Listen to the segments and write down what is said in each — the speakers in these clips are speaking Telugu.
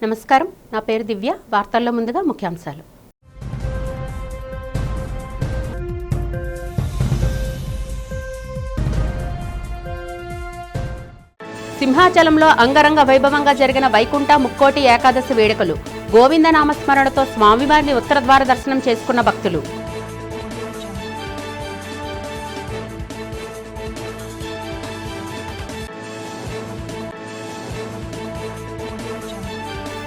నమస్కారం, నా పేరు దివ్య. వార్తల్లో ముందుగా ముఖ్యాంశాలు. సింహాచలంలో అంగరంగ వైభవంగా జరిగిన వైకుంఠ ముక్కోటి ఏకాదశి వేడుకలు. గోవింద నామస్మరణతో స్వామివారిని ఉత్తరద్వార దర్శనం చేసుకున్న భక్తులు.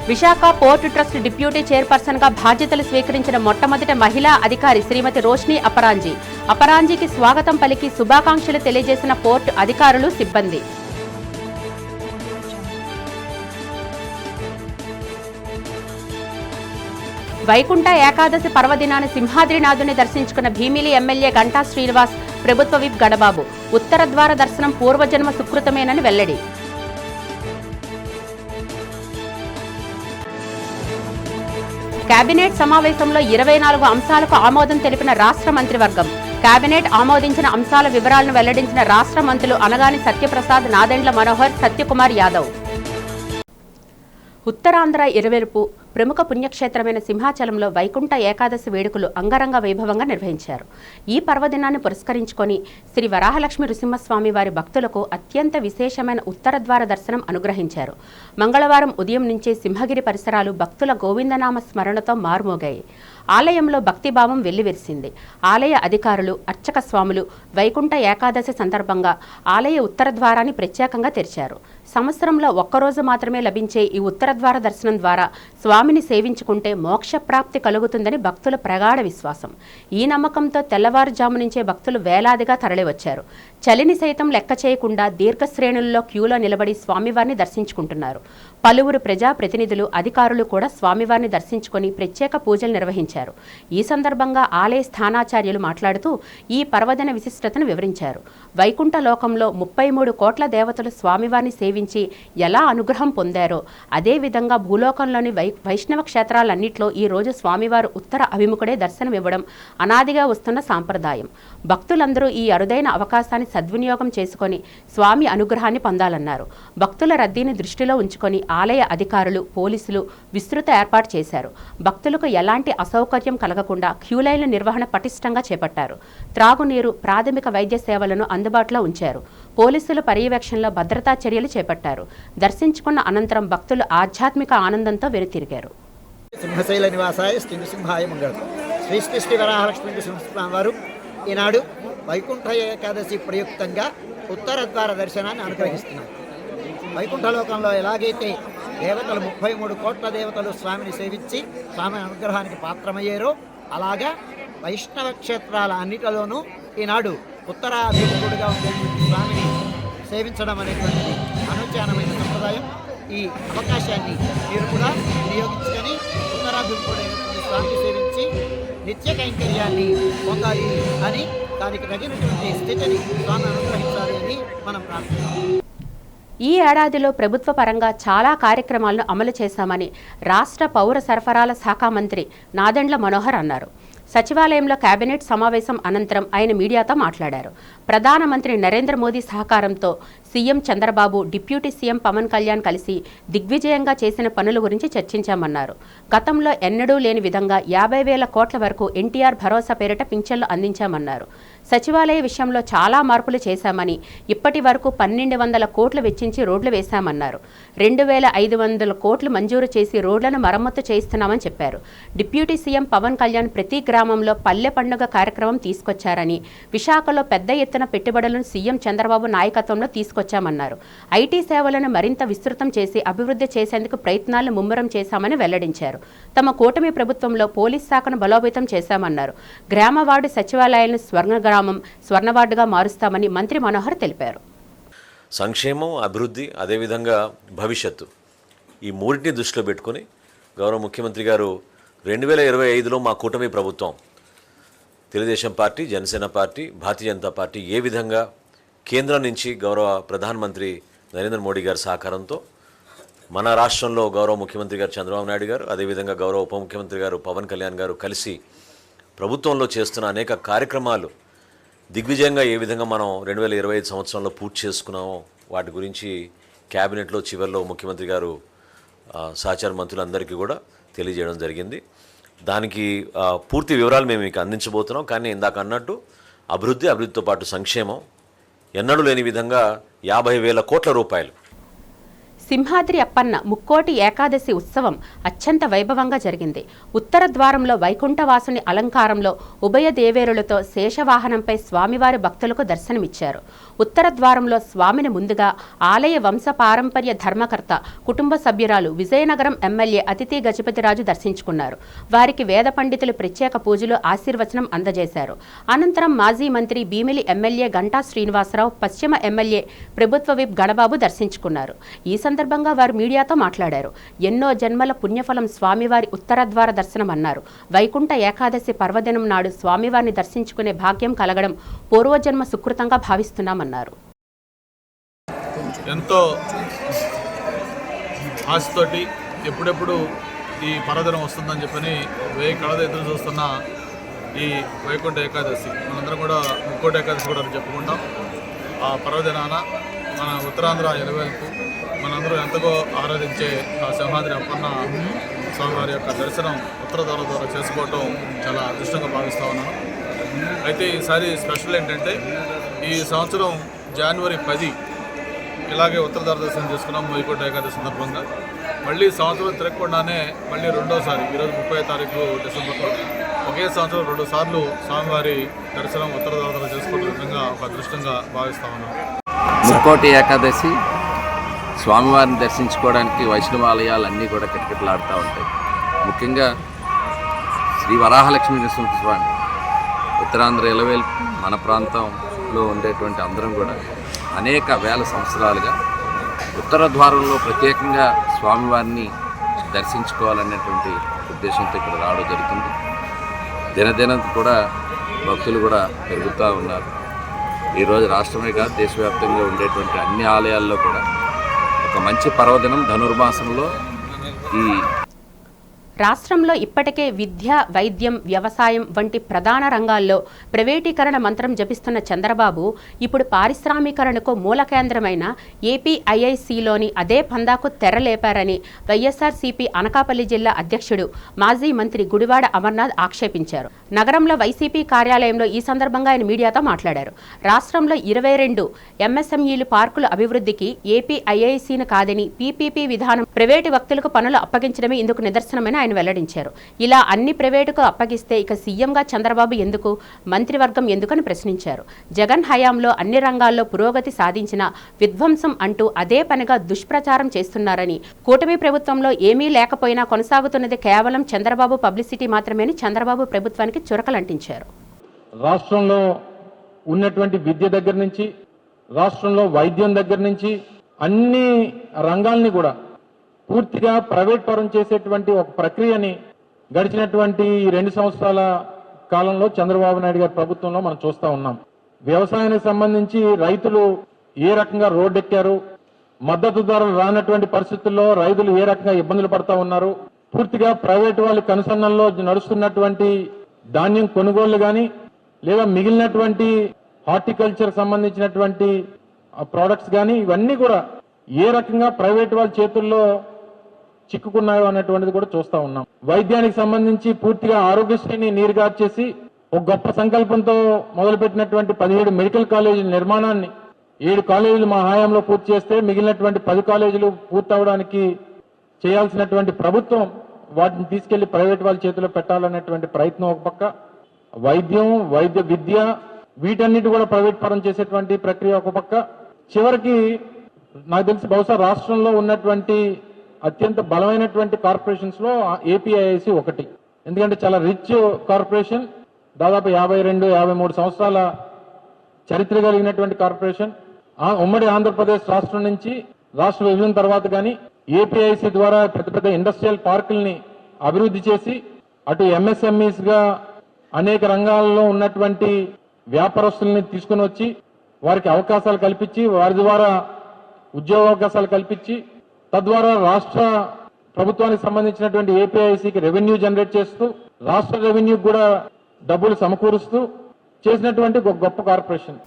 విశాఖ పోర్టు ట్రస్ట్ డిప్యూటీ చైర్పర్సన్గా బాధ్యతలు స్వీకరించిన మొట్టమొదటి మహిళా అధికారి శ్రీమతి రోష్ని అపరాంజీ. అపరాంజీకి స్వాగతం పలికి శుభాకాంక్షలు తెలియజేసిన పోర్టు అధికారులు, సిబ్బంది. వైకుంఠ ఏకాదశి పర్వదినాన్ని సింహాద్రినాథుని దర్శించుకున్న భీమిలి ఎమ్మెల్యే గంటా శ్రీనివాస్, ప్రభుత్వ విప్ గడబాబు. ఉత్తరద్వార దర్శనం పూర్వజన్మ సుకృతమేనని వెల్లడి. కేబినెట్ సమావేశంలో 24 అంశాలకు ఆమోదం తెలిపిన రాష్ట్ర మంత్రివర్గం. కేబినెట్ ఆమోదించిన అంశాల వివరాలను వెల్లడించిన రాష్ట్ర మంత్రులు అనగాని సత్యప్రసాద్, నాదెండ్ల మనోహర్, సత్యకుమార్ యాదవ్. ఉత్తరాంధ్ర ఇరువైపు ప్రముఖ పుణ్యక్షేత్రమైన సింహాచలంలో వైకుంఠ ఏకాదశి వేడుకలు అంగరంగ వైభవంగా నిర్వహించారు. ఈ పర్వదినాన్ని పురస్కరించుకొని శ్రీ వరాహలక్ష్మి నృసింహస్వామి వారి భక్తులకు అత్యంత విశేషమైన ఉత్తరద్వార దర్శనం అనుగ్రహించారు. మంగళవారం ఉదయం నుంచే సింహగిరి పరిసరాలు భక్తుల గోవిందనామ స్మరణతో మారుమోగాయి. ఆలయంలో భక్తిభావం వెల్లివిరిసింది. ఆలయ అధికారులు, అర్చక స్వాములు వైకుంఠ ఏకాదశి సందర్భంగా ఆలయ ఉత్తరద్వారాన్ని ప్రత్యేకంగా తెరిచారు. సంవత్సరంలో ఒక్కరోజు మాత్రమే లభించే ఈ ఉత్తరద్వార దర్శనం ద్వారా స్వామిని సేవించుకుంటే మోక్షప్రాప్తి కలుగుతుందని భక్తుల ప్రగాఢ విశ్వాసం. ఈ నమ్మకంతో తెల్లవారుజాము నుంచే భక్తులు వేలాదిగా తరలివచ్చారు. చలిని సైతం లెక్క చేయకుండా దీర్ఘశ్రేణుల్లో క్యూలో నిలబడి స్వామివారిని దర్శించుకుంటున్నారు. పలువురు ప్రజాప్రతినిధులు, అధికారులు కూడా స్వామివారిని దర్శించుకొని ప్రత్యేక పూజలు నిర్వహించారు. ఈ సందర్భంగా ఆలయ స్థానాచార్యులు మాట్లాడుతూ ఈ పర్వదిన విశిష్టతను వివరించారు. వైకుంఠ లోకంలో 33 కోట్ల దేవతలు స్వామివారిని సేవించి ఎలా అనుగ్రహం పొందారో అదేవిధంగా భూలోకంలోని వైష్ణవ క్షేత్రాలన్నింటిలో ఈ రోజు స్వామివారు ఉత్తర అభిముఖుడే దర్శనమివ్వడం అనాదిగా వస్తున్న సాంప్రదాయం. భక్తులందరూ ఈ అరుదైన అవకాశాన్ని సద్వినియోగం చేసుకొని స్వామి అనుగ్రహాన్ని పొందాలన్నారు. భక్తుల రద్దీని దృష్టిలో ఉంచుకొని ఆలయ అధికారులు, పోలీసులు విస్తృత ఏర్పాటు చేశారు. భక్తులకు ఎలాంటి అసౌకర్యం కలగకుండా క్యూలైన్ల నిర్వహణ పటిష్టంగా చేపట్టారు. త్రాగునీరు, ప్రాథమిక వైద్య సేవలను అందుబాటులో ఉంచారు. పోలీసుల పర్యవేక్షణలో భద్రతా చర్యలు చేపట్టారు. దర్శించుకున్న అనంతరం భక్తులు ఆధ్యాత్మిక ఆనందంతో వెనుతిరిగారు. సింహశైల నివాసాయ శ్రీ నృసింహాయ మంగళం. శ్రీ శ్రీ శ్రీ వరాహలక్ష్మి నృసింహస్వామి వారు ఈనాడు వైకుంఠ ఏకాదశి ప్రయుక్తంగా ఉత్తరద్వార దర్శనాన్ని అనుగ్రహిస్తున్నారు. వైకుంఠలోకంలో ఎలాగైతే దేవతలు 33 కోట్ల దేవతలు స్వామిని సేవించి స్వామి అనుగ్రహానికి పాత్రమయ్యారో అలాగా వైష్ణవ క్షేత్రాల అన్నిటిలోనూ ఈనాడు ఉత్తరాభిముఖుడుగా ఉండే స్వామిని సేవించడం అనేటువంటిది అనుచానమైన సంప్రదాయం. ఈ అవకాశాన్ని మీరు కూడా వినియోగించుకొని ఉత్తరాభిముఖుడైనటువంటి స్వామిని సేవించి నిత్య కైంకర్యాన్ని పొందాలి అని, దానికి తగినటువంటి స్థితిని స్వామి అనుగ్రహించాలి అని మనం ప్రార్థిస్తాం. ఈ ఏడాదిలో ప్రభుత్వ పరంగా చాలా కార్యక్రమాలను అమలు చేశామని రాష్ట్ర పౌర సరఫరాల శాఖ మంత్రి నాదెండ్ల మనోహర్ అన్నారు. సచివాలయంలో కేబినెట్ సమావేశం అనంతరం ఆయన మీడియాతో మాట్లాడారు. ప్రధానమంత్రి నరేంద్ర మోదీ సహకారంతో CM Chandrababu, deputy CM Pavan Kalyan కలిసి దిగ్విజయంగా చేసిన పనుల గురించి చర్చించామన్నారు. గతంలో ఎన్నడూ లేని విధంగా 50,000 కోట్ల వరకు ఎన్టీఆర్ భరోసా పేరిట పింఛన్లు అందించామన్నారు. సచివాలయ విషయంలో చాలా మార్పులు చేశామని, ఇప్పటి వరకు 1,200 కోట్లు వెచ్చించి రోడ్లు వేశామన్నారు. 2,500 కోట్లు మంజూరు చేసి రోడ్లను మరమ్మతు చేయిస్తున్నామని చెప్పారు. డిప్యూటీ సీఎం పవన్ కళ్యాణ్ ప్రతి గ్రామంలో పల్లె పండుగ కార్యక్రమం తీసుకొచ్చారని, విశాఖలో పెద్ద ఎత్తున పెట్టుబడులను సీఎం చంద్రబాబు నాయకత్వంలో తీసుకొచ్చామన్నారు. ఐటీ సేవలను మరింత విస్తృతం చేసి అభివృద్ధి చేసేందుకు ప్రయత్నాలను ముమ్మరం చేశామని వెల్లడించారు. తమ కూటమి ప్రభుత్వంలో పోలీస్ శాఖను బలోపేతం చేశామన్నారు. గ్రామ వార్డు సచివాలయాలను స్వర్ణగ్రామం, స్వర్ణవార్డుగా మారుస్తామని మంత్రి మనోహర్ తెలిపారు. సంక్షేమం, అభివృద్ధి, అదేవిధంగా భవిష్యత్తు, ఈ మూడింటిని దృష్టిలో పెట్టుకుని గౌరవ ముఖ్యమంత్రి గారు 2025లో మా కూటమి ప్రభుత్వం Telugu Desam party, Janasena party, Bharatiya Janata party ఏ విధంగా కేంద్రం నుంచి గౌరవ ప్రధానమంత్రి నరేంద్ర మోడీ గారి సహకారంతో మన రాష్ట్రంలో గౌరవ ముఖ్యమంత్రి గారు చంద్రబాబు నాయుడు గారు, అదేవిధంగా గౌరవ ఉప ముఖ్యమంత్రి గారు పవన్ కళ్యాణ్ గారు కలిసి ప్రభుత్వంలో చేస్తున్న అనేక కార్యక్రమాలు దిగ్విజయంగా ఏ విధంగా మనం 2025 సంవత్సరంలో పూర్తి చేసుకున్నామో వాటి గురించి క్యాబినెట్లో చివరిలో ముఖ్యమంత్రి గారు సహచార మంత్రులందరికీ కూడా తెలియజేయడం జరిగింది. దానికి పూర్తి వివరాలు మేము మీకు అందించబోతున్నాం. కానీ ఇందాక అన్నట్టు అభివృద్ధితో పాటు సంక్షేమం ఎన్నడూ లేని విధంగా 50,000 కోట్ల రూపాయలు. సింహాద్రి అప్పన్న ముక్కోటి ఏకాదశి ఉత్సవం అత్యంత వైభవంగా జరిగింది. ఉత్తర ద్వారంలో వైకుంఠవాసుని అలంకారంలో ఉభయ దేవేరులతో శేషవాహనంపై స్వామివారి భక్తులకు దర్శనమిచ్చారు. ఉత్తర ద్వారంలో స్వామిని ముందుగా ఆలయ వంశ పారంపర్య ధర్మకర్త కుటుంబ సభ్యురాలు విజయనగరం ఎమ్మెల్యే అతిథి గజపతిరాజు దర్శించుకున్నారు. వారికి వేద పండితులు ప్రత్యేక పూజలు ఆశీర్వచనం అందజేశారు. అనంతరం మాజీ మంత్రి భీమిలి ఎమ్మెల్యే గంటా శ్రీనివాసరావు, పశ్చిమ ఎమ్మెల్యే ప్రభుత్వ విప్ గణబాబు దర్శించుకున్నారు. ఈ సందర్భంగా వారు మీడియాతో మాట్లాడారు. ఎన్నో జన్మల పుణ్యఫలం స్వామివారి ఉత్తరద్వార దర్శనం అన్నారు. వైకుంఠ ఏకాదశి పర్వదినం నాడు స్వామివారిని దర్శించుకునే భాగ్యం కలగడం పూర్వజన్మ సుకృతంగా భావిస్తున్నామన్నారు. ఎంతో ఆశతోటి ఎప్పుడెప్పుడు ఈ పర్వదినం వస్తుందని చెప్పని వేయి కళతో ఎదురు చూస్తున్న ఈ వైకుంఠ ఏకాదశి మనందరం కూడా ముక్కోటి ఏకాదశి కూడా చెప్పుకుంటాం. ఆ పర్వదినాన మన ఉత్తరాంధ్ర ఎలవేల్పు మనందరూ ఎంతగో ఆరాధించే ఆ సింహాద్రి అప్పన్న స్వామివారి యొక్క దర్శనం ఉత్తర ద్వారం ద్వారా చేసుకోవటం చాలా అదృష్టంగా భావిస్తూ ఉన్నాను. అయితే ఈసారి స్పెషల్ ఏంటంటే ఈ సంవత్సరం జనవరి 10 ఇలాగే ఉత్తర ద్వార దర్శనం చేసుకున్నాం వైకుంఠ ఏకాదశి సందర్భంగా. మళ్ళీ సంవత్సరం తిరగకుండానే మళ్ళీ రెండోసారి ఈరోజు 30వ తారీఖు డిసెంబర్లో ఒకే సంవత్సరం 2 సార్లు స్వామివారి దర్శనం ఉత్తర ద్వార ద్వారా చేసుకోవడం నిజంగా ఒక అదృష్టంగా భావిస్తూ ఉన్నాం. ముక్కోటి ఏకాదశి స్వామివారిని దర్శించుకోవడానికి వైష్ణవాలయాలు అన్నీ కూడా కిటకిటలాడుతూ ఉంటాయి. ముఖ్యంగా శ్రీ వరాహలక్ష్మీ నరసింహస్వామి ఉత్తరాంధ్ర ఎలవేల్ మన ప్రాంతంలో ఉండేటువంటి అందరం కూడా అనేక వేల సంవత్సరాలుగా ఉత్తర ద్వారంలో ప్రత్యేకంగా స్వామివారిని దర్శించుకోవాలనేటువంటి ఉద్దేశంతో ఇక్కడ రావడం జరుగుతుంది. దినదినం కూడా భక్తులు కూడా పెరుగుతూ ఉన్నారు. ఈరోజు రాష్ట్రమే కాదు దేశవ్యాప్తంగా ఉండేటువంటి అన్ని ఆలయాల్లో కూడా ఒక మంచి పర్వదినం ధనుర్మాసంలో ఈ రాష్ట్రంలో ఇప్పటికే విద్య, వైద్యం, వ్యవసాయం వంటి ప్రధాన రంగాల్లో ప్రైవేటీకరణ మంత్రం జపిస్తున్న చంద్రబాబు ఇప్పుడు పారిశ్రామీకరణకు మూల కేంద్రమైన ఏపీఐఐసిలోని అదే పందాకు తెరలేపారని వైఎస్ఆర్సీపీ అనకాపల్లి జిల్లా అధ్యక్షుడు మాజీ మంత్రి గుడివాడ అమర్నాథ్ ఆక్షేపించారు. నగరంలో వైసీపీ కార్యాలయంలో ఈ సందర్భంగా ఆయన మీడియాతో మాట్లాడారు. రాష్ట్రంలో 22 ఎంఎస్ఎంఈలు పార్కుల అభివృద్ధికి ఏపీఐఐసిను కాదని పీపీపీ విధానం ప్రైవేటు వ్యక్తులకు పనులు అప్పగించడమే ఇందుకు నిదర్శనమని ఆయన వెల్లడించారు. ఇలా అన్ని ప్రైవేటుకు అప్పగిస్తే ఇక సీఎంగా చంద్రబాబు ఎందుకు, మంత్రివర్గం ఎందుకని ప్రశ్నించారు. జగన్ హయాంలో అన్ని రంగాల్లో పురోగతి సాధించిన విధ్వంసం అంటూ అదే పనిగా దుష్ప్రచారం చేస్తున్నారని, కూటమి ప్రభుత్వంలో ఏమీ లేకపోయినా కొనసాగుతున్నది కేవలం చంద్రబాబు పబ్లిసిటీ మాత్రమేని చంద్రబాబు ప్రభుత్వానికి చురకలంటించారు. రాష్ట్రంలో ఉన్నటువంటి విద్య దగ్గర నుంచి, రాష్ట్రంలో వైద్యం దగ్గర నుంచి అన్ని రంగాల్ని కూడా పూర్తిగా ప్రైవేట్ పరం చేసేటువంటి ఒక ప్రక్రియని గడిచినటువంటి 2 సంవత్సరాల కాలంలో చంద్రబాబు నాయుడు గారి ప్రభుత్వంలో మనం చూస్తా ఉన్నాం. వ్యవసాయానికి సంబంధించి రైతులు ఏ రకంగా రోడ్డెక్కారు, మద్దతు ధరలు రానటువంటి పరిస్థితుల్లో రైతులు ఏ రకంగా ఇబ్బందులు పడతా ఉన్నారు, పూర్తిగా ప్రైవేట్ వాళ్ళ కనుసన్నల్లో నడుస్తున్నటువంటి ధాన్యం కొనుగోళ్లు కానీ లేదా మిగిలినటువంటి హార్టికల్చర్ సంబంధించినటువంటి ప్రోడక్ట్స్ కానీ ఇవన్నీ కూడా ఏ రకంగా ప్రైవేట్ వాళ్ళ చేతుల్లో చిక్కుకున్నాయో అన్నటువంటిది కూడా చూస్తా ఉన్నాం. వైద్యానికి సంబంధించి పూర్తిగా ఆరోగ్యశ్రీని నీరుగార్చేసి ఒక గొప్ప సంకల్పంతో మొదలుపెట్టినటువంటి 17 మెడికల్ కాలేజీల నిర్మాణాన్ని 7 కాలేజీలు మా హయాంలో పూర్తి చేస్తే మిగిలినటువంటి 10 కాలేజీలు పూర్తవడానికి చేయాల్సినటువంటి ప్రభుత్వం వాటిని తీసుకెళ్లి ప్రైవేట్ వాళ్ళ చేతిలో పెట్టాలనేటువంటి ప్రయత్నం ఒక పక్క, వైద్యం, వైద్య విద్య వీటన్నిటి కూడా ప్రైవేట్ పరం చేసేటువంటి ప్రక్రియ ఒక పక్క, చివరికి నాకు తెలిసి బహుశా రాష్ట్రంలో ఉన్నటువంటి అత్యంత బలమైనటువంటి కార్పొరేషన్స్ లో ఏపీఐఐసి ఒకటి. ఎందుకంటే చాలా రిచ్ కార్పొరేషన్, దాదాపు 52-53 సంవత్సరాల చరిత్ర కలిగినటువంటి కార్పొరేషన్. ఉమ్మడి ఆంధ్రప్రదేశ్ రాష్ట్రం నుంచి రాష్ట్ర విభజన తర్వాత కానీ ఏపీఐసి ద్వారా పెద్ద పెద్ద ఇండస్ట్రియల్ పార్కుల్ని అభివృద్ధి చేసి అటు ఎంఎస్ఎంఈస్ గా అనేక రంగాల్లో ఉన్నటువంటి వ్యాపారస్తుల్ని తీసుకుని వచ్చి వారికి అవకాశాలు కల్పించి వారి ద్వారా ఉద్యోగావకాశాలు కల్పించి తద్వారా రాష్ట్ర ప్రభుత్వానికి సంబంధించినటువంటి ఏపీఐసికి రెవెన్యూ జనరేట్ చేస్తూ రాష్ట్ర రెవెన్యూ కూడా డబ్బులు సమకూరుస్తూ చేసినటువంటి గొప్ప కార్పొరేషన్.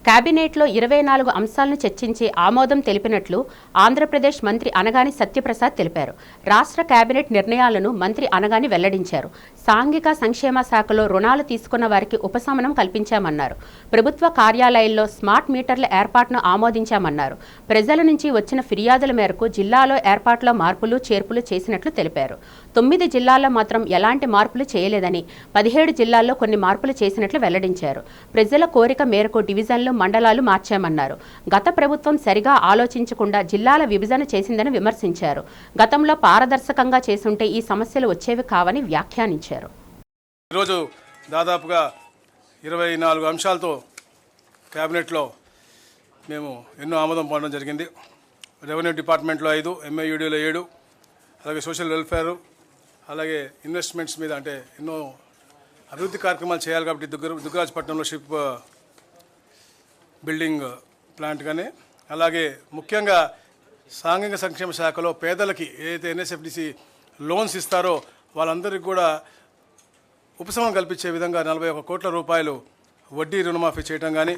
కేబినెట్లో 24 అంశాలను చర్చించి ఆమోదం తెలిపినట్లు ఆంధ్రప్రదేశ్ మంత్రి అనగాని సత్యప్రసాద్ తెలిపారు. రాష్ట్ర కేబినెట్ నిర్ణయాలను మంత్రి అనగాని వెల్లడించారు. సాంఘిక సంక్షేమ శాఖలో రుణాలు తీసుకున్న వారికి ఉపశమనం కల్పించామన్నారు. ప్రభుత్వ కార్యాలయాల్లో స్మార్ట్ మీటర్ల ఏర్పాటును ఆమోదించామన్నారు. ప్రజల నుంచి వచ్చిన ఫిర్యాదుల మేరకు జిల్లాలో ఏర్పాట్లో మార్పులు చేర్పులు చేసినట్లు తెలిపారు. 9 జిల్లాల్లో మాత్రం ఎలాంటి మార్పులు చేయలేదని 17 జిల్లాల్లో కొన్ని మార్పులు చేసినట్లు వెల్లడించారు. ప్రజల కోరిక మేరకు డివిజన్లు మండలాలు మార్చామన్నారు. గత ప్రభుత్వం సరిగా ఆలోచించకుండా జిల్లాల విభజన చేసిందని విమర్శించారు. గతంలో పారదర్శకంగా చేసుంటే ఈ సమస్యలు వచ్చేవి కావని వ్యాఖ్యానించారు. ఈరోజు దాదాపుగా 24 అంశాలతో కేబినెట్లో మేము ఎన్నో ఆమోదం పొందడం జరిగింది. రెవెన్యూ డిపార్ట్మెంట్లో 5, ఎంఏయుడిలో 7, అలాగే సోషల్ వెల్ఫేర్, అలాగే ఇన్వెస్ట్మెంట్స్ మీద అంటే ఎన్నో అభివృద్ధి కార్యక్రమాలు చేయాలి కాబట్టి దుగ్గరాజపట్నంలో షిప్ బిల్డింగ్ ప్లాంట్ కానీ, అలాగే ముఖ్యంగా సాంఘిక సంక్షేమ శాఖలో పేదలకి ఏదైతే ఎన్ఎస్ఎఫ్డిసి లోన్స్ ఇస్తారో వాళ్ళందరికీ కూడా ఉపశమనం కల్పించే విధంగా 41 కోట్ల రూపాయలు వడ్డీ రుణమాఫీ చేయడం కానీ.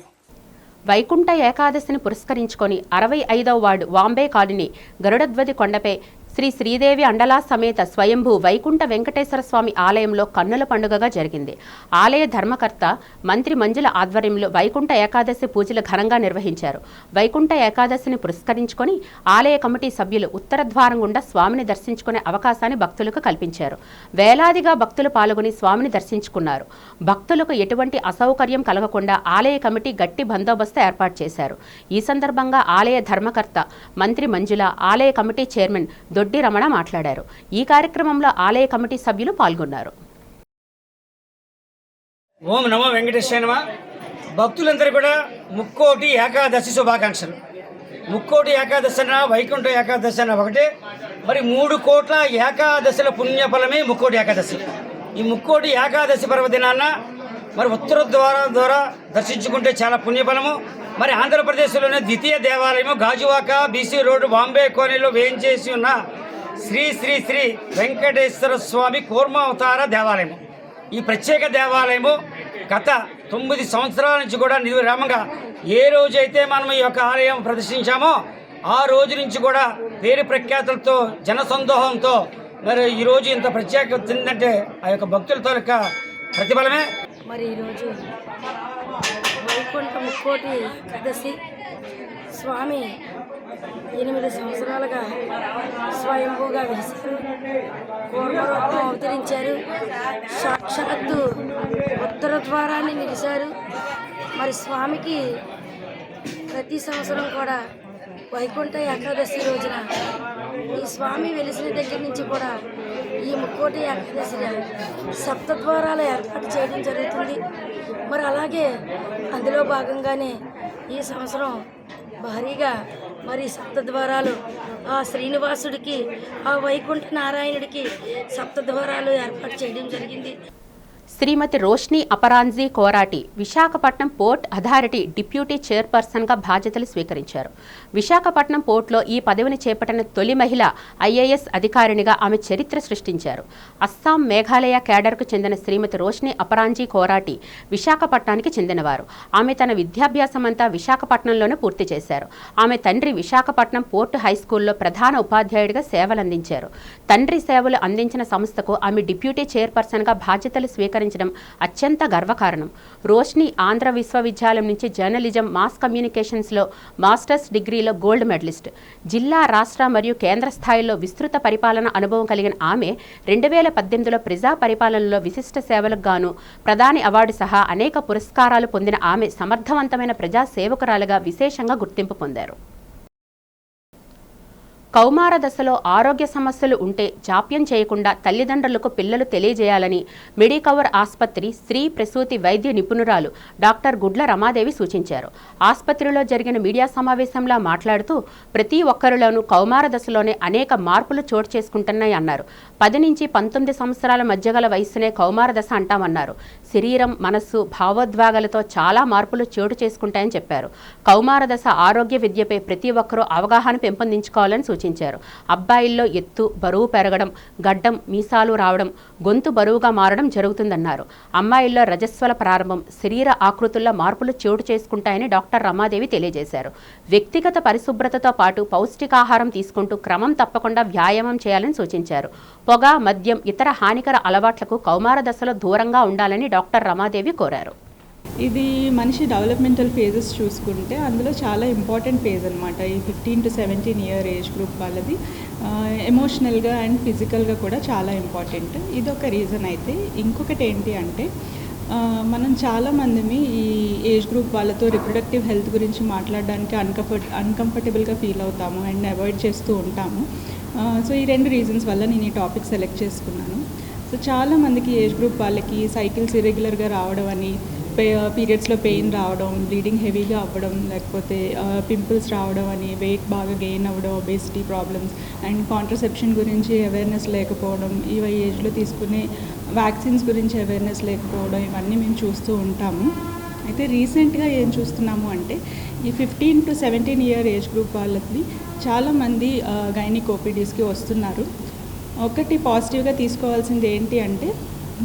వైకుంఠ ఏకాదశిని పురస్కరించుకొని 65వ వార్డు వాంబే కాలనీ గరుడధ్వజ కొండపై శ్రీ శ్రీదేవి అండలా సమేత స్వయంభూ వైకుంఠ వెంకటేశ్వర స్వామి ఆలయంలో కన్నుల పండుగగా జరిగింది. ఆలయ ధర్మకర్త మంత్రి మంజుల ఆధ్వర్యంలో వైకుంఠ ఏకాదశి పూజలు ఘనంగా నిర్వహించారు. వైకుంఠ ఏకాదశిని పురస్కరించుకొని ఆలయ కమిటీ సభ్యులు ఉత్తర ద్వారం గుండా స్వామిని దర్శించుకునే అవకాశాన్ని భక్తులకు కల్పించారు. వేలాదిగా భక్తులు పాల్గొని స్వామిని దర్శించుకున్నారు. భక్తులకు ఎటువంటి అసౌకర్యం కలగకుండా ఆలయ కమిటీ గట్టి బందోబస్తు ఏర్పాటు చేశారు. ఈ సందర్భంగా ఆలయ ధర్మకర్త మంత్రి మంజుల, ఆలయ కమిటీ చైర్మన్ దొడ్డి రమణ మాట్లాడారు. ఈ కార్యక్రమంలో ఆలయ కమిటీ సభ్యులు పాల్గొన్నారు. ఓం నమో వెంకటేశ్వర నమః. భక్తులందరూ కూడా ముక్కోటి ఏకాదశి శుభాకాంక్షలు. ముక్కోటి ఏకాదశి అన్న వైకుంఠ ఏకాదశి అన్న ఒకటే. మరి 3 కోట్ల ఏకాదశుల పుణ్యఫలమే ముక్కోటి ఏకాదశి. ఈ ముక్కోటి ఏకాదశి పర్వదినాన్న మరి ఉత్తర ద్వారా దర్శించుకుంటే చాలా పుణ్యఫలము. మరి ఆంధ్రప్రదేశ్లోనే ద్వితీయ దేవాలయము గాజువాక బీసీ రోడ్డు బాంబే కోనీలో వేయించేసి ఉన్న శ్రీ శ్రీ శ్రీ వెంకటేశ్వర స్వామి కూర్మావతార దేవాలయము. ఈ ప్రత్యేక దేవాలయము గత 9 సంవత్సరాల నుంచి కూడా నిర్విరామంగా ఏ రోజైతే మనం ఈ యొక్క ఆలయం ప్రదర్శించామో ఆ రోజు నుంచి కూడా పేరు ప్రఖ్యాతులతో జనసందోహంతో మరి ఈరోజు ఇంత ప్రత్యేకత చెందంటే ఆ యొక్క భక్తుల తాలూకా ప్రతిఫలమే. మరి ఈరోజు వైకుంఠ ముక్కోటి ఏకాదశి స్వామి 8 సంవత్సరాలుగా స్వయంభూగా వేశారు. కూర్మరూపం అవతరించారు. సాక్షాత్తు ఉత్తర ద్వారాన్ని నిలిచారు. మరి స్వామికి ప్రతి సంవత్సరం కూడా వైకుంఠ ఏకాదశి రోజున ఈ స్వామి వెలిసిన దగ్గర నుంచి కూడా ఈ ముక్కోటి ఏకాదశిగా సప్తద్వారాలు ఏర్పాటు చేయడం జరుగుతుంది. మరి అలాగే అందులో భాగంగానే ఈ సంవత్సరం భారీగా మరి సప్తద్వారాలు ఆ శ్రీనివాసుడికి, ఆ వైకుంఠ నారాయణుడికి సప్తద్వారాలు ఏర్పాటు చేయడం జరిగింది. Shrimati Roshni Aparanji Korati Visakhapatnam port authority deputy చైర్పర్సన్గా బాధ్యతలు స్వీకరించారు. విశాఖపట్నం పోర్టులో ఈ పదవిని చేపట్టిన తొలి మహిళ ఐఏఎస్ అధికారినిగా ఆమె చరిత్ర సృష్టించారు. అస్సాం, మేఘాలయ కేడర్కు చెందిన శ్రీమతి రోష్ని అపరాంజీ కోరాటి విశాఖపట్నానికి చెందినవారు. ఆమె తన విద్యాభ్యాసమంతా విశాఖపట్నంలోనే పూర్తి చేశారు. ఆమె తండ్రి విశాఖపట్నం పోర్టు హైస్కూల్లో ప్రధాన ఉపాధ్యాయుడిగా సేవలందించారు. తండ్రి సేవలు అందించిన సంస్థకు ఆమె డిప్యూటీ చైర్పర్సన్గా బాధ్యతలు స్వీకరించారు అత్యంత గర్వకారణం. రోష్ని ఆంధ్ర విశ్వవిద్యాలయం నుంచి జర్నలిజం, మాస్ కమ్యూనికేషన్స్లో మాస్టర్స్ డిగ్రీలో గోల్డ్ మెడలిస్ట్. జిల్లా, రాష్ట్ర మరియు కేంద్ర స్థాయిలో విస్తృత పరిపాలన అనుభవం కలిగిన ఆమె 2018లో ప్రజా పరిపాలనలో విశిష్ట సేవలకు గాను ప్రధాని అవార్డు సహా అనేక పురస్కారాలు పొందిన ఆమె సమర్థవంతమైన ప్రజా సేవకురాలుగా విశేషంగా గుర్తింపు పొందారు. కౌమార దశలో ఆరోగ్య సమస్యలు ఉంటే జాప్యం చేయకుండా తల్లిదండ్రులకు పిల్లలు తెలియజేయాలని మెడికవర్ ఆసుపత్రి స్త్రీ ప్రసూతి వైద్య నిపుణురాలు డాక్టర్ గుడ్ల రమాదేవి సూచించారు. ఆసుపత్రిలో జరిగిన మీడియా సమావేశంలో మాట్లాడుతూ ప్రతి ఒక్కరిలోనూ కౌమార దశలోనే అనేక మార్పులు చోటు చేసుకుంటున్నాయన్నారు. 10 నుంచి 19 సంవత్సరాల మధ్య గల వయసునే కౌమార దశ అంటామన్నారు. శరీరం, మనస్సు, భావోద్వేగాలతో చాలా మార్పులు చోటు చేసుకుంటాయని చెప్పారు. కౌమార దశ ఆరోగ్య విద్యపై ప్రతి ఒక్కరూ అవగాహన పెంపొందించుకోవాలని సూచించారు. అబ్బాయిల్లో ఎత్తు, బరువు పెరగడం, గడ్డం, మీసాలు రావడం, గొంతు బరువుగా మారడం జరుగుతుందన్నారు. అమ్మాయిల్లో రజస్వల ప్రారంభం, శరీర ఆకృతుల్లో మార్పులు చోటు చేసుకుంటాయని డాక్టర్ రమాదేవి తెలియజేశారు. వ్యక్తిగత పరిశుభ్రతతో పాటు పౌష్టికాహారం తీసుకుంటూ క్రమం తప్పకుండా వ్యాయామం చేయాలని సూచించారు. పొగ, మద్యం, ఇతర హానికర అలవాట్లకు కౌమార దశలో దూరంగా ఉండాలని డాక్టర్ రమాదేవి కోరారు. ఇది మనిషి డెవలప్మెంటల్ ఫేజెస్ చూసుకుంటే అందులో చాలా ఇంపార్టెంట్ ఫేజ్ అనమాట. ఈ 15 to 17 ఇయర్ ఏజ్ గ్రూప్ వాళ్ళది ఎమోషనల్గా అండ్ ఫిజికల్గా కూడా చాలా ఇంపార్టెంట్. ఇదొక రీజన్ అయితే, ఇంకొకటి ఏంటి అంటే మనం చాలామందిని ఈ ఏజ్ గ్రూప్ వాళ్ళతో రిప్రొడక్టివ్ హెల్త్ గురించి మాట్లాడడానికి అన్కంఫర్టబుల్గా ఫీల్ అవుతాము అండ్ అవాయిడ్ చేస్తూ ఉంటాము. సో ఈ 2 రీజన్స్ వల్ల నేను ఈ టాపిక్ సెలెక్ట్ చేసుకున్నాను. సో చాలామందికి ఏజ్ గ్రూప్ వాళ్ళకి సైకిల్స్ ఇరెగ్యులర్గా రావడం అని, పీరియడ్స్లో పెయిన్ రావడం, బ్లీడింగ్ హెవీగా అవ్వడం, లేకపోతే పింపుల్స్ రావడం అని, వెయిట్ బాగా గెయిన్ అవ్వడం, ఒబేసిటీ ప్రాబ్లమ్స్ అండ్ కాంట్రసెప్షన్ గురించి అవేర్నెస్ లేకపోవడం, ఈ ఏజ్లో తీసుకునే వ్యాక్సిన్స్ గురించి అవేర్నెస్ లేకపోవడం, ఇవన్నీ మేము చూస్తూ ఉంటాము. అయితే రీసెంట్గా ఏం చూస్తున్నాము అంటే ఈ 15 to 17 ఇయర్ ఏజ్ గ్రూప్ వాళ్ళకి చాలామంది గైనిక్ ఓపీడీస్కి వస్తున్నారు. ఒకటి పాజిటివ్గా తీసుకోవాల్సింది ఏంటి అంటే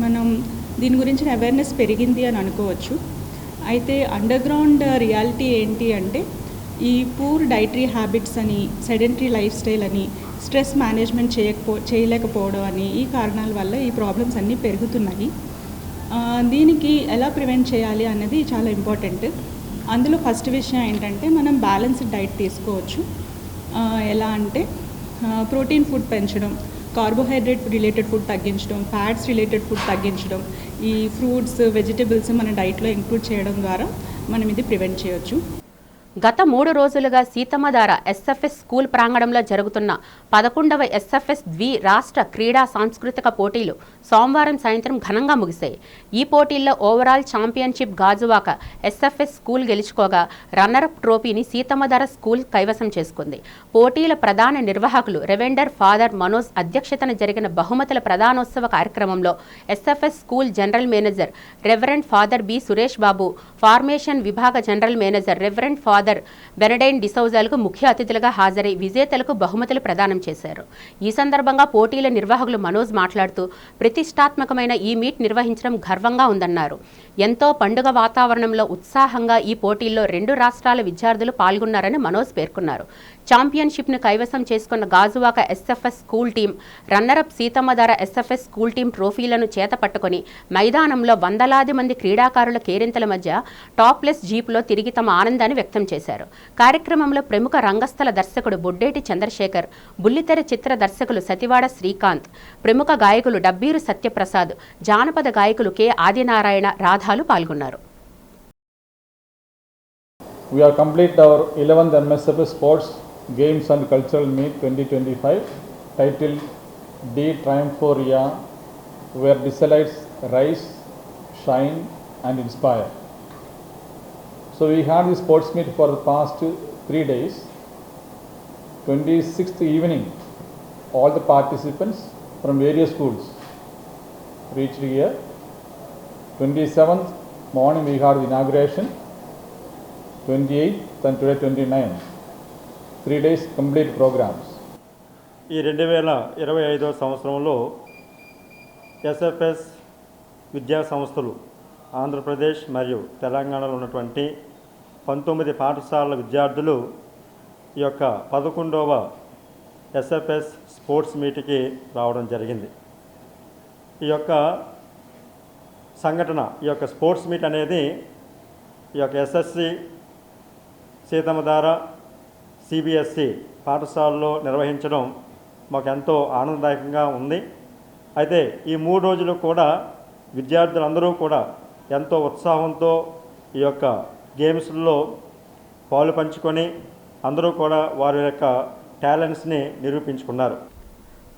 మనం దీని గురించి అవేర్నెస్ పెరిగింది అని అనుకోవచ్చు. అయితే అండర్గ్రౌండ్ రియాలిటీ ఏంటి అంటే ఈ పూర్ డైటరీ హ్యాబిట్స్ అని, సెడెంటరీ లైఫ్ స్టైల్ అని, స్ట్రెస్ మేనేజ్మెంట్ చేయలేకపోవడం అని, ఈ కారణాల వల్ల ఈ ప్రాబ్లమ్స్ అన్నీ పెరుగుతున్నాయి. దీనికి ఎలా ప్రివెంట్ చేయాలి అన్నది చాలా ఇంపార్టెంట్. అందులో ఫస్ట్ విషయం ఏంటంటే మనం బ్యాలెన్స్డ్ డైట్ తీసుకోవచ్చు. ఎలా అంటే ప్రోటీన్ ఫుడ్ పెంచడం, కార్బోహైడ్రేట్ రిలేటెడ్ ఫుడ్ తగ్గించడం, ఫ్యాట్స్ రిలేటెడ్ ఫుడ్ తగ్గించడం, ఈ ఫ్రూట్స్, వెజిటబుల్స్ మన డైట్లో ఇంక్లూడ్ చేయడం ద్వారా మనం ఇది ప్రివెంట్ చేయొచ్చు. గత 3 రోజులుగా సీతమ్మధార ఎస్ఎఫ్ఎస్ స్కూల్ ప్రాంగణంలో జరుగుతున్న 11వ ఎస్ఎఫ్ఎస్ రాష్ట్ర క్రీడా సాంస్కృతిక పోటీలు సోమవారం సాయంత్రం ఘనంగా ముగిశాయి. ఈ పోటీల్లో overall championship Gajuwaka SFS school గెలుచుకోగా రన్నరప్ ట్రోఫీని సీతమ్మధార స్కూల్ కైవసం చేసుకుంది. పోటీల ప్రధాన నిర్వాహకులు రెవెండర్ ఫాదర్ మనోజ్ అధ్యక్షతన జరిగిన బహుమతుల ప్రధానోత్సవ కార్యక్రమంలో SFS school general manager reverend father B Suresh Babu, formation విభాగ general manager reverend father Benedine డిసౌజాలకు ముఖ్య అతిథులుగా హాజరై విజేతలకు బహుమతులు ప్రదానం చేశారు. ఈ సందర్భంగా పోటీల నిర్వాహకులు మనోజ్ మాట్లాడుతూ ప్రతిష్టాత్మకమైన ఈ మీట్ నిర్వహించడం గర్వంగా ఉందన్నారు. ఎంతో పండుగ వాతావరణంలో ఉత్సాహంగా ఈ పోటీల్లో 2 రాష్ట్రాల విద్యార్థులు పాల్గొన్నారని మనోజ్ పేర్కొన్నారు. ఛాంపియన్షిప్ను కైవసం చేసుకున్న Gajuwaka SFS school team, runner up Seethammadhara SFS school team ట్రోఫీలను చేతపట్టుకుని మైదానంలో వందలాది మంది క్రీడాకారుల కేరింతల మధ్య టాప్లెస్ జీప్లో తిరిగి తమ ఆనందాన్ని వ్యక్తం చేశారు. కార్యక్రమంలో ప్రముఖ రంగస్థల దర్శకుడు బొడ్డేటి చంద్రశేఖర్, బుల్లితెర చిత్ర దర్శకులు సతివాడ శ్రీకాంత్, ప్రముఖ గాయకులు డబ్బీరు సత్యప్రసాద్, జానపద గాయకులు కె ఆదినారాయణ, రాధాలు పాల్గొన్నారు. We have completed our 11th MSFS Sports Games and Cultural Meet 2025 titled D Triumphoria, where Disalites rise, shine and inspire. So we had the sports meet for the past 3 days. 26th evening, all the participants from various schools reached here. 27th morning we had the inauguration. 28th and today 29th. 3 days complete programs. ఈ 2025వ సంవత్సరంలో ఎస్ఎఫ్ఎస్ విద్యా సంస్థలు ఆంధ్రప్రదేశ్ మరియు తెలంగాణలో ఉన్నటువంటి 19 పాఠశాలల విద్యార్థులు ఈ యొక్క 11వ ఎస్ఎఫ్ఎస్ స్పోర్ట్స్ మీట్కి రావడం జరిగింది. ఈ యొక్క సంఘటన, ఈ యొక్క స్పోర్ట్స్ మీట్ అనేది ఈ యొక్క ఎస్ఎస్సి సీతమ్మధార సిబిఎస్సి పాఠశాలలో నిర్వహించడం మాకు ఎంతో ఆనందదాయకంగా ఉంది. అయితే ఈ 3 రోజులు కూడా విద్యార్థులందరూ కూడా ఎంతో ఉత్సాహంతో ఈ యొక్క గేమ్స్లో పాలు పంచుకొని అందరూ కూడా వారి యొక్క టాలెంట్స్ని నిరూపించుకున్నారు.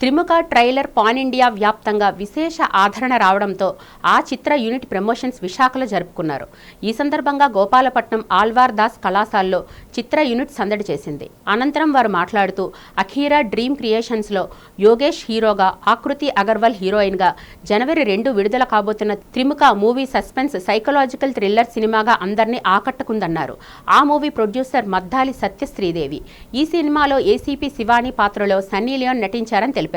త్రిముఖ ట్రైలర్ పాన్ ఇండియా వ్యాప్తంగా విశేష ఆదరణ రావడంతో ఆ చిత్ర యూనిట్ ప్రమోషన్స్ విశాఖలో జరుపుకున్నారు. ఈ సందర్భంగా గోపాలపట్నం ఆల్వార్ దాస్ కళాశాలలో చిత్ర యూనిట్ సందడి చేసింది. అనంతరం వారు మాట్లాడుతూ అఖీరా డ్రీమ్ క్రియేషన్స్లో యోగేష్ హీరోగా, ఆకృతి అగర్వాల్ హీరోయిన్గా జనవరి 2 విడుదల కాబోతున్న త్రిముఖ మూవీ సస్పెన్స్ సైకలాజికల్ థ్రిల్లర్ సినిమాగా అందరినీ ఆకట్టుకుందన్నారు. ఆ మూవీ ప్రొడ్యూసర్ మద్దాలి సత్యశ్రీదేవి. ఈ సినిమాలో ఏసీపీ శివాని పాత్రలో సన్నీ లియోన్ నటించారని తెలిపారు.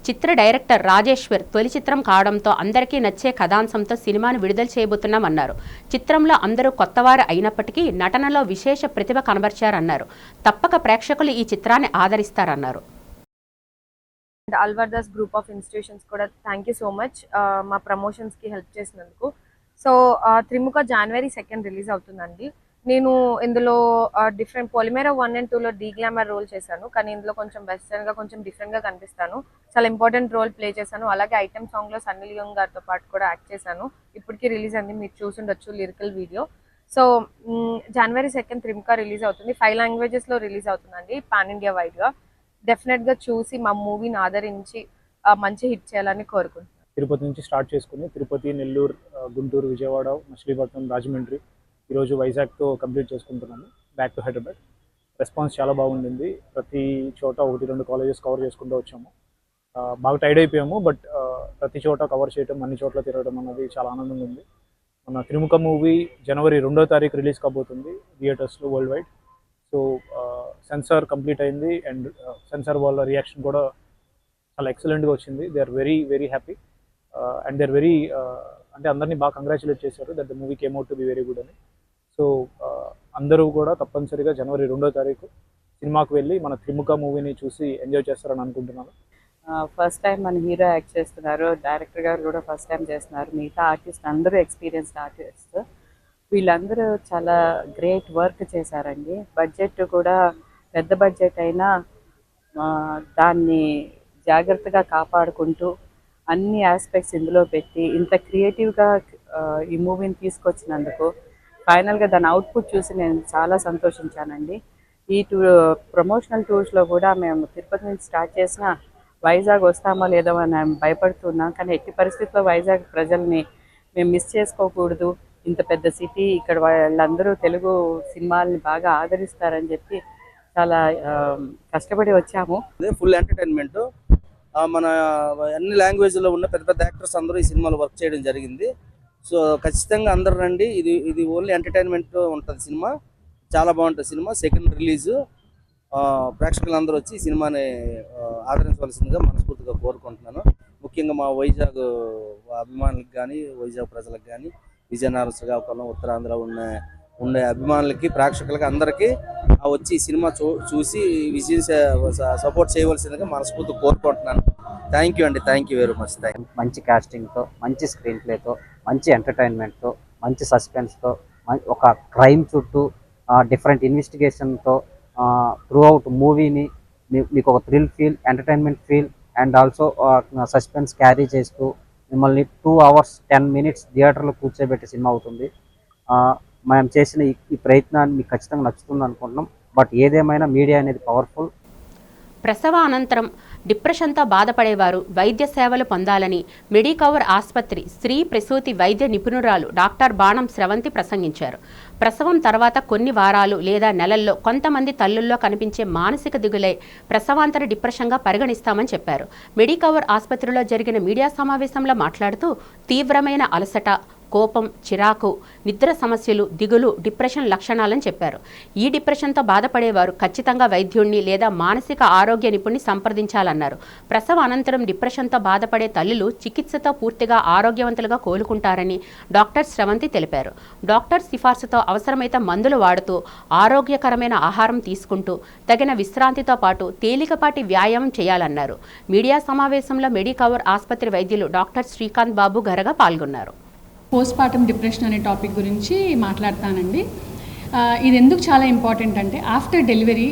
చిత్ర డైరెక్టర్ రాజేశ్వర్ తొలి చిత్రం కావడంతో అందరికీ నచ్చే కథాంశంతో సినిమాను విడుదల చేయబోతున్నామన్నారు. చిత్రంలో అందరూ కొత్తవారు అయినప్పటికీ నటనలో విశేష ప్రతిభ కనబర్చారన్నారు. తప్పక ప్రేక్షకులు ఈ చిత్రాన్ని ఆదరిస్తారన్నారు. Alwar Das group of institutions కూడా థ్యాంక్ యూ సో మచ్ మా ప్రమోషన్స్కి హెల్ప్ చేసినందుకు. సో త్రిముఖ January 2 రిలీజ్ అవుతుందండి. నేను ఇందులో డిఫరెంట్ పొలిమేరా 1 and 2లో డీ గ్లామర్ రోల్ చేశాను, కానీ ఇందులో కొంచెం వెస్టర్న్గా కొంచెం డిఫరెంట్గా కనిపిస్తాను. చాలా ఇంపార్టెంట్ రోల్ ప్లే చేశాను. అలాగే ఐటమ్ సాంగ్లో సన్నీ లియోన్ గారితో పాటు కూడా యాక్ట్ చేశాను. ఇప్పటికీ రిలీజ్ అయింది, మీరు చూసుండొచ్చు lyrical video. So January 2 Trimukha release అవుతుంది. 5 లాంగ్వేజెస్లో రిలీజ్ అవుతుందండి, పాన్ ఇండియా వైడ్గా. డెఫినెట్గా చూసి మా మూవీని ఆదరించి మంచి హిట్ చేయాలని కోరుకుంటున్నాను. తిరుపతి నుంచి స్టార్ట్ చేసుకుని తిరుపతి, నెల్లూరు, గుంటూరు, విజయవాడ, మచిలీపట్నం, రాజమండ్రి, ఈరోజు వైజాగ్తో కంప్లీట్ చేసుకుంటున్నాము. Back to Hyderabad. రెస్పాన్స్ చాలా బాగుండింది. ప్రతి చోట 1-2 కాలేజెస్ కవర్ చేసుకుంటూ వచ్చాము. బాగా టైర్డ్ అయిపోయాము, బట్ ప్రతి చోట కవర్ చేయడం, అన్ని చోట్ల తిరగడం అన్నది చాలా ఆనందంగా ఉంది. మన త్రిముఖ మూవీ January 2 రిలీజ్ కాబోతుంది థియేటర్స్లో world wide. So censor complete అయింది అండ్ సెన్సార్ వాళ్ళ రియాక్షన్ కూడా చాలా ఎక్సలెంట్గా వచ్చింది. They are very very happy and they are very అంటే అందరినీ బాగా కంగ్రాచులేట్ చేశారు that the movie came out to be very good అని. సో అందరూ కూడా తప్పనిసరిగా January 2 సినిమాకు వెళ్ళి మన త్రిముఖ మూవీని చూసి ఎంజాయ్ చేస్తారని అనుకుంటున్నాను. ఫస్ట్ టైం మన హీరో యాక్ట్ చేస్తున్నారు, డైరెక్టర్ గారు కూడా ఫస్ట్ టైం చేస్తున్నారు. మిగతా ఆర్టిస్ట్ అందరూ ఎక్స్పీరియన్స్డ్ ఆర్టిస్ట్. వీళ్ళందరూ చాలా గ్రేట్ వర్క్ చేశారండి. బడ్జెట్ కూడా పెద్ద బడ్జెట్ అయినా దాన్ని జాగ్రత్తగా కాపాడుకుంటూ అన్ని ఆస్పెక్ట్స్ ఇందులో పెట్టి ఇంత క్రియేటివ్గా ఈ మూవీని తీసుకొచ్చినందుకు ఫైనల్గా దాని అవుట్పుట్ చూసి నేను చాలా సంతోషించానండి. ఈ ప్రమోషనల్ టూర్స్లో కూడా మేము తిరుపతి నుంచి స్టార్ట్ చేసిన వైజాగ్ వస్తామో లేదో అని భయపడుతున్నాం, కానీ ఎట్టి పరిస్థితుల్లో వైజాగ్ ప్రజల్ని మేము మిస్ చేసుకోకూడదు. ఇంత పెద్ద సిటీ, ఇక్కడ వాళ్ళందరూ తెలుగు సినిమాల్ని బాగా ఆదరిస్తారని చెప్పి చాలా కష్టపడి వచ్చాము. Full entertainment. మన అన్ని లాంగ్వేజ్లో ఉన్న పెద్ద పెద్ద యాక్టర్స్ అందరూ ఈ సినిమాలో వర్క్ చేయడం జరిగింది. సో ఖచ్చితంగా అందరు రండి. ఇది ఓన్లీ ఎంటర్టైన్మెంట్ ఉంటుంది సినిమా. చాలా బాగుంటుంది సినిమా. సెకండ్ రిలీజు ప్రేక్షకులందరూ వచ్చి ఈ సినిమాని ఆదరించవలసిందిగా మనస్ఫూర్తిగా కోరుకుంటున్నాను. ముఖ్యంగా మా వైజాగ్ అభిమానులకు కానీ, వైజాగ్ ప్రజలకు కానీ, విజయనగరం, శ్రీకాకుళం, ఉత్తరాంధ్ర ఉండే అభిమానులకి, ప్రేక్షకులకి అందరికీ వచ్చి ఈ సినిమా చూసి విజయం సపోర్ట్ చేయవలసిందిగా మనస్ఫూర్తిగా కోరుకుంటున్నాను. థ్యాంక్ యూ అండి. Thank you very much. మంచి కాస్టింగ్తో, మంచి స్క్రీన్ ప్లేతో, మంచి ఎంటర్టైన్మెంట్తో, మంచి సస్పెన్స్తో, ఒక క్రైమ్ చుట్టూ డిఫరెంట్ ఇన్వెస్టిగేషన్తో త్రూ అవుట్ మూవీని మీకు ఒక thrill feel, entertainment feel and also suspense carry చేస్తూ మిమ్మల్ని 2 hours 10 minutes థియేటర్లో కూర్చోబెట్టే సినిమా అవుతుంది. మనం చేసిన ఈ ప్రయత్నాన్ని మీకు ఖచ్చితంగా నచ్చుతుంది అనుకుంటున్నాం. బట్ ఏదేమైనా మీడియా అనేది పవర్ఫుల్. ప్రసవ అనంతరం డిప్రెషన్తో బాధపడేవారు వైద్య సేవలు పొందాలని మెడికవర్ ఆసుపత్రి స్త్రీ ప్రసూతి వైద్య నిపుణురాలు డాక్టర్ బాణం స్రవంతి ప్రసంగించారు. ప్రసవం తర్వాత కొన్ని వారాలు లేదా నెలల్లో కొంతమంది తల్లుల్లో కనిపించే మానసిక దిగులే ప్రసవాంతర డిప్రెషన్గా పరిగణిస్తామని చెప్పారు. మెడికవర్ ఆసుపత్రిలో జరిగిన మీడియా సమావేశంలో మాట్లాడుతూ తీవ్రమైన అలసట, కోపం, చిరాకు, నిద్ర సమస్యలు, దిగులు డిప్రెషన్ లక్షణాలని చెప్పారు. ఈ డిప్రెషన్తో బాధపడేవారు ఖచ్చితంగా వైద్యుడిని లేదా మానసిక ఆరోగ్య నిపుణుని సంప్రదించాలన్నారు. ప్రసవ అనంతరం డిప్రెషన్తో బాధపడే తల్లులు చికిత్సతో పూర్తిగా ఆరోగ్యవంతులుగా కోలుకుంటారని డాక్టర్ స్రవంతి తెలిపారు. డాక్టర్ సిఫార్సుతో అవసరమైతే మందులు వాడుతూ ఆరోగ్యకరమైన ఆహారం తీసుకుంటూ తగిన విశ్రాంతితో పాటు తేలికపాటి వ్యాయామం చేయాలన్నారు. మీడియా సమావేశంలో మెడికవర్ ఆసుపత్రి వైద్యులు డాక్టర్ శ్రీకాంత్ బాబు గరగా పాల్గొన్నారు. పోస్ట్ పార్టమ్ డిప్రెషన్ అనే టాపిక్ గురించి మాట్లాడతానండి. ఇది ఎందుకు చాలా ఇంపార్టెంట్ అంటే ఆఫ్టర్ డెలివరీ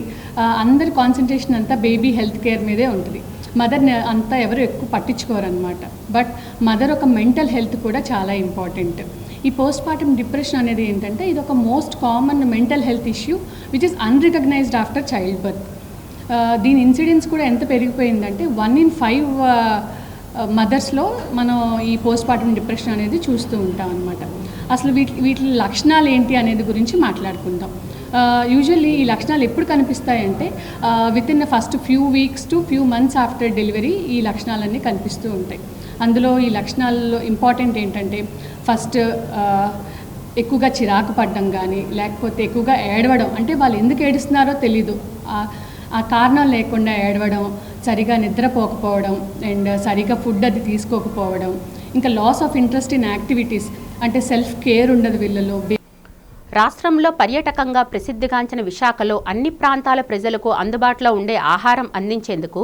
అందరి కాన్సన్ట్రేషన్ అంతా బేబీ హెల్త్ కేర్ మీదే ఉంటుంది. మదర్ని అంతా ఎవరు ఎక్కువ పట్టించుకోరనమాట. బట్ మదర్ ఒక మెంటల్ హెల్త్ కూడా చాలా ఇంపార్టెంట్. ఈ పోస్ట్ పార్టమ్ డిప్రెషన్ అనేది ఏంటంటే ఇది ఒక most common mental health issue which is unrecognised after child birth. దీని ఇన్సిడెన్స్ కూడా ఎంత పెరిగిపోయిందంటే 1 in 5 మదర్స్లో మనం ఈ పోస్ట్ పార్టమ్ డిప్రెషన్ అనేది చూస్తూ ఉంటాం అన్నమాట. అసలు వీటి లక్షణాలు ఏంటి అనేది గురించి మాట్లాడుకుందాం. యూజువల్లీ ఈ లక్షణాలు ఎప్పుడు కనిపిస్తాయంటే within the first few weeks to few months after delivery ఈ లక్షణాలన్నీ కనిపిస్తూ ఉంటాయి. అందులో ఈ లక్షణాల్లో ఇంపార్టెంట్ ఏంటంటే ఫస్ట్ ఎక్కువగా చిరాకు పడడం కానీ, లేకపోతే ఎక్కువగా ఏడవడం, అంటే వాళ్ళు ఎందుకు ఏడుస్తున్నారో తెలీదు, ఆ కారణం లేకుండా ఏడవడం, సరిగా నిద్రపోకపోవడం, అండ్ సరిగా ఫుడ్ అది తీసుకోకపోవడం, ఇంకా loss of interest in activities, అంటే సెల్ఫ్ కేర్ ఉండదు వీళ్ళలో. రాష్ట్రంలో పర్యాటకంగా ప్రసిద్ధిగాంచిన విశాఖలో అన్ని ప్రాంతాల ప్రజలకు అందుబాటులో ఉండే ఆహారం అందించేందుకు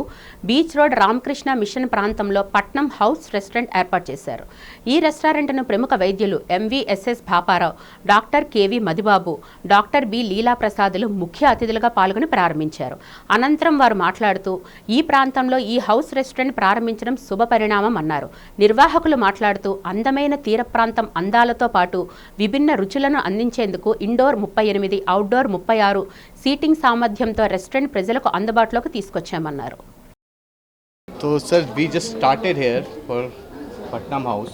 బీచ్ రోడ్ రామకృష్ణ మిషన్ ప్రాంతంలో పట్నం హౌస్ రెస్టారెంట్ ఏర్పాటు చేశారు. ఈ రెస్టారెంట్ను ప్రముఖ వైద్యులు ఎంవీఎస్ఎస్ భాపారావు, doctor KV Madibabu, doctor B లీలాప్రసాదులు ముఖ్య అతిథులుగా పాల్గొని ప్రారంభించారు. అనంతరం వారు మాట్లాడుతూ ఈ ప్రాంతంలో ఈ హౌస్ రెస్టారెంట్ ప్రారంభించడం శుభపరిణామం అన్నారు. నిర్వాహకులు మాట్లాడుతూ అందమైన తీర ప్రాంతం అందాలతో పాటు విభిన్న రుచులను అందించేందుకు ఇండోర్ 38, అవుట్డోర్ 36 సీటింగ్ సామర్థ్యంతో రెస్టారెంట్ ప్రజలకు అందుబాటులోకి తీసుకొచ్చామన్నారు. तो sir we just started here for Patnam house.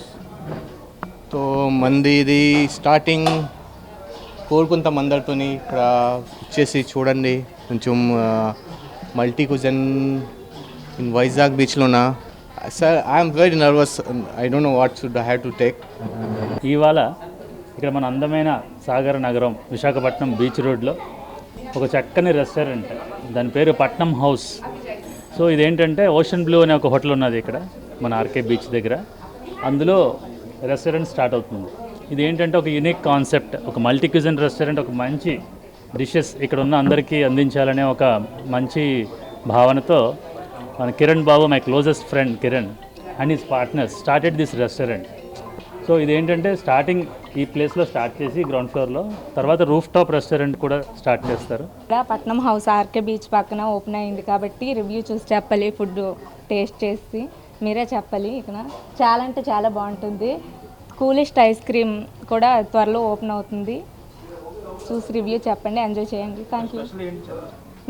तो మంది ఇది స్టార్టింగ్ కోరుకుంత మందరితోని ఇక్కడ వచ్చేసి చూడండి కొంచెం మల్టీ కుజన్ ఇన్ వైజాగ్ బీచ్లోనా. Sir I'm very nervous, I don't know what should I have to take. ఇవాళ ఇక్కడ మన అందమైన సాగర నగరం విశాఖపట్నం బీచ్ రోడ్లో ఒక చక్కని రెస్టారెంట్, దాని పేరు పట్నం హౌస్. సో ఇదేంటంటే ఓషన్ బ్లూ అనే ఒక హోటల్ ఉన్నది ఇక్కడ మన ఆర్కే బీచ్ దగ్గర, అందులో రెస్టారెంట్ స్టార్ట్ అవుతుంది. ఇది ఏంటంటే ఒక యూనిక్ కాన్సెప్ట్, ఒక మల్టీ క్యూజన్ రెస్టారెంట్, ఒక మంచి డిషెస్ ఇక్కడ ఉన్న అందరికీ అందించాలనే ఒక మంచి భావనతో మన Kiran Babu, my closest friend Kiran and his partners started this restaurant. So ఇదేంటంటే స్టార్టింగ్ ఈ ప్లేస్లో స్టార్ట్ చేసి గ్రౌండ్ ఫ్లోర్లో, తర్వాత రూఫ్ టాప్ రెస్టారెంట్ కూడా స్టార్ట్ చేస్తారు. పట్నం హౌస్ ఆర్కే బీచ్ పక్కన ఓపెన్ అయింది కాబట్టి రివ్యూ చూసి చెప్పాలి, ఫుడ్ టేస్ట్ చేసి మీరే చెప్పాలి. ఇక్కడ చాలా అంటే చాలా బాగుంటుంది. కూలిస్ట్ ఐస్ క్రీమ్ కూడా త్వరలో ఓపెన్ అవుతుంది, చూసి రివ్యూ చెప్పండి, ఎంజాయ్ చేయండి. Thank you.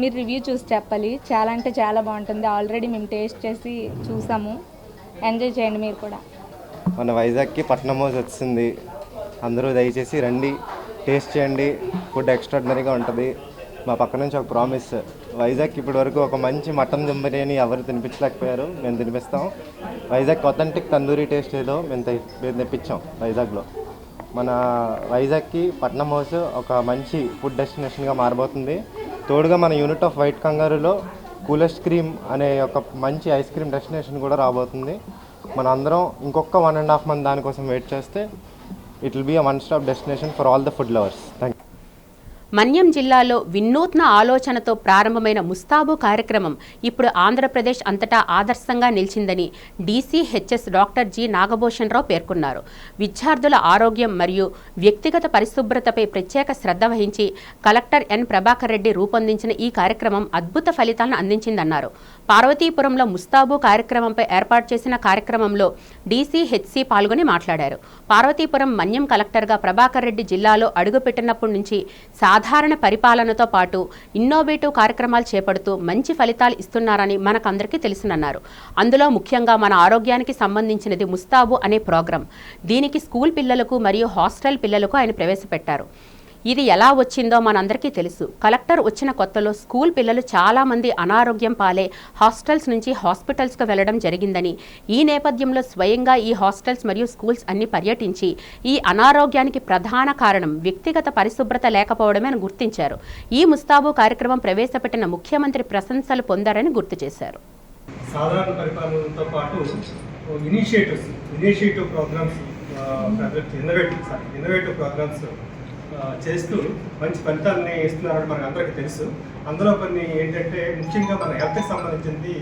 మీరు రివ్యూ చూసి చెప్పాలి, చాలా అంటే చాలా బాగుంటుంది. ఆల్రెడీ మేము టేస్ట్ చేసి చూసాము, ఎంజాయ్ చేయండి మీరు కూడా. మన వైజాగ్కి పట్నం హౌస్ వచ్చింది, అందరూ దయచేసి రండి, టేస్ట్ చేయండి, ఫుడ్ ఎక్స్ట్రాడినరీగా ఉంటుంది. మా పక్క నుంచి ఒక ప్రామిస్, వైజాగ్కి ఇప్పటి వరకు ఒక మంచి మటన్ దమ్ బిర్యానీ ఎవరు తినిపించలేకపోయారు, మేము తినిపిస్తాం. వైజాగ్ అథెంటిక్ తందూరి టేస్ట్ ఏదో మేము తెప్పించాం వైజాగ్లో. మన వైజాగ్కి పట్నం హౌస్ ఒక మంచి ఫుడ్ డెస్టినేషన్గా మారబోతుంది. తోడుగా మన యూనిట్ ఆఫ్ వైట్ కంగారులో కూలెస్ట్ క్రీమ్ అనే ఒక మంచి ఐస్ క్రీమ్ డెస్టినేషన్ కూడా రాబోతుంది. మన అందరం ఇంకొక 1.5 month దానికోసం వెయిట్ చేస్తే it will be a one stop destination for all the food lovers. Thank you. Manyam జిల్లాలో వినూత్న ఆలోచనతో ప్రారంభమైన ముస్తాబు కార్యక్రమం ఇప్పుడు ఆంధ్రప్రదేశ్ అంతటా ఆదర్శంగా నిలిచిందని డీసీహెచ్ఎస్ డాక్టర్ జి నాగభూషణ్ రావు పేర్కొన్నారు. విద్యార్థుల ఆరోగ్యం మరియు వ్యక్తిగత పరిశుభ్రతపై ప్రత్యేక శ్రద్ధ వహించి కలెక్టర్ ఎన్ ప్రభాకర్ రెడ్డి రూపొందించిన ఈ కార్యక్రమం అద్భుత ఫలితాలను అందించిందన్నారు. పార్వతీపురంలో ముస్తాబు కార్యక్రమంపై ఏర్పాటు చేసిన కార్యక్రమంలో డీసీహెచ్సి పాల్గొని మాట్లాడారు. పార్వతీపురం మన్యం కలెక్టర్గా ప్రభాకర్ రెడ్డి జిల్లాలో అడుగుపెట్టినప్పటి నుంచి సాధారణ పరిపాలనతో పాటు ఇన్నోవేటివ్ కార్యక్రమాలు చేపడుతూ మంచి ఫలితాలు ఇస్తున్నారని మనకందరికీ తెలుసునన్నారు. అందులో ముఖ్యంగా మన ఆరోగ్యానికి సంబంధించినది ముస్తాబు అనే ప్రోగ్రాం. దీనికి స్కూల్ పిల్లలకు మరియు హాస్టల్ పిల్లలకు ఆయన ప్రవేశపెట్టారు. ఇది ఎలా వచ్చిందో మనందరికీ తెలుసు. కలెక్టర్ వచ్చిన కొత్తలో స్కూల్ పిల్లలు చాలామంది అనారోగ్యం పాలే హాస్టల్స్ నుంచి హాస్పిటల్స్కు వెళ్లడం జరిగిందని, ఈ నేపథ్యంలో స్వయంగా ఈ హాస్టల్స్ మరియు స్కూల్స్ అన్ని పర్యటించి ఈ అనారోగ్యానికి ప్రధాన కారణం వ్యక్తిగత పరిశుభ్రత లేకపోవడమే అని గుర్తించారు. ఈ ముస్తాబు కార్యక్రమం ప్రవేశపెట్టిన ముఖ్యమంత్రి ప్రశంసలు పొందారని గుర్తు చేశారు. సాధారణ పరిపాలనతో పాటు ఇనిషియేటివ్ ప్రోగ్రామ్స్, ఇన్నోవేటివ్ ప్రోగ్రామ్స్ చేస్తూ మంచి ఫలితాలని ఇస్తున్నారని మనకు అందరికీ తెలుసు. అందులో కొన్ని ఏంటంటే ముఖ్యంగా మన హెల్త్కి సంబంధించింది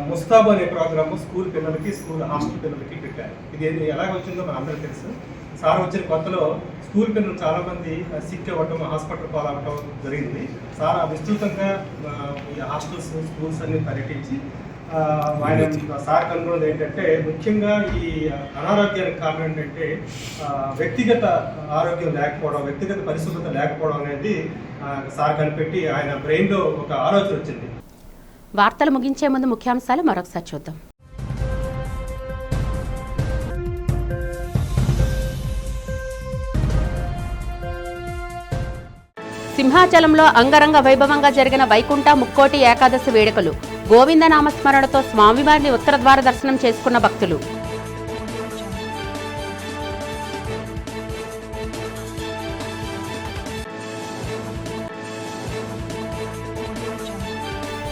ముస్తాబు అనే ప్రోగ్రాము స్కూల్ పిల్లలకి, స్కూల్ హాస్టల్ పిల్లలకి పెట్టారు. ఇది ఎలాగ వచ్చిందో మన అందరికీ తెలుసు. సార్ వచ్చిన కొత్తలో స్కూల్ పిల్లలు చాలామంది సిక్ అవ్వటం, హాస్పిటల్ పాలవటం జరిగింది. సార్ విస్తృతంగా ఈ హాస్టల్స్, స్కూల్స్ అన్ని పర్యటించి ఆయన సార్ కనుగొన్నది ఏంటంటే ముఖ్యంగా ఈ అనారోగ్యానికి కారణం ఏంటంటే వ్యక్తిగత ఆరోగ్యం లేకపోవడం, వ్యక్తిగత పరిశుభ్రత లేకపోవడం అనేది సార్ కనిపెట్టి ఆయన బ్రెయిన్లో ఒక ఆలోచన వచ్చింది. వార్తలు ముగించే ముందు ముఖ్యాంశాలు మరొకసారి చూద్దాం. సింహాచలంలో అంగరంగ వైభవంగా జరిగిన వైకుంఠ ముక్కోటి ఏకాదశి వేడుకలు. గోవిందనామస్మరణతో స్వామివారిని ఉత్తరద్వార దర్శనం చేసుకున్న భక్తులు.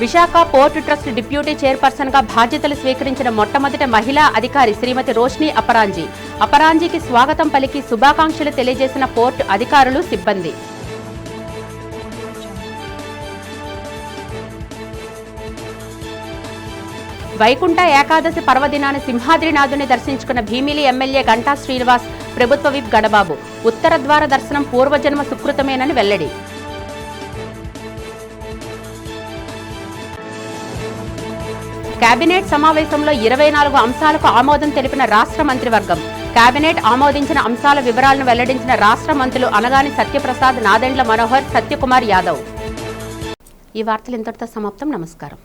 Visakha port trust deputy chairperson గా బాధ్యతలు స్వీకరించిన మొట్టమొదటి మహిళా అధికారి శ్రీమతి రోష్ని అపరాంజీ. అపరాంజీకి స్వాగతం పలికి శుభాకాంక్షలు తెలియజేసిన పోర్టు అధికారులు, సిబ్బంది. వైకుంఠ ఏకాదశి పర్వదినాన్ని సింహాద్రినాథుని దర్శించుకున్న భీమిలి ఎమ్మెల్యే గంటా శ్రీనివాస్, ప్రభుత్వ విప్ గడబాబు. ఉత్తర ద్వార దర్శనం పూర్వజన్మ సుకృతమేనని వెల్లడి. కేబినెట్ సమావేశంలో 24 అంశాలకు ఆమోదం తెలిపిన రాష్ట్ర మంత్రివర్గం. కేబినెట్ ఆమోదించిన అంశాల వివరాలను వెల్లడించిన రాష్ట్ర మంత్రులు అనగాని సత్యప్రసాద్, నాదెండ్ల మనోహర్, సత్యకుమార్ యాదవ్. ఈ వార్తలు ఇంతటితో సమాప్తం. నమస్కారం.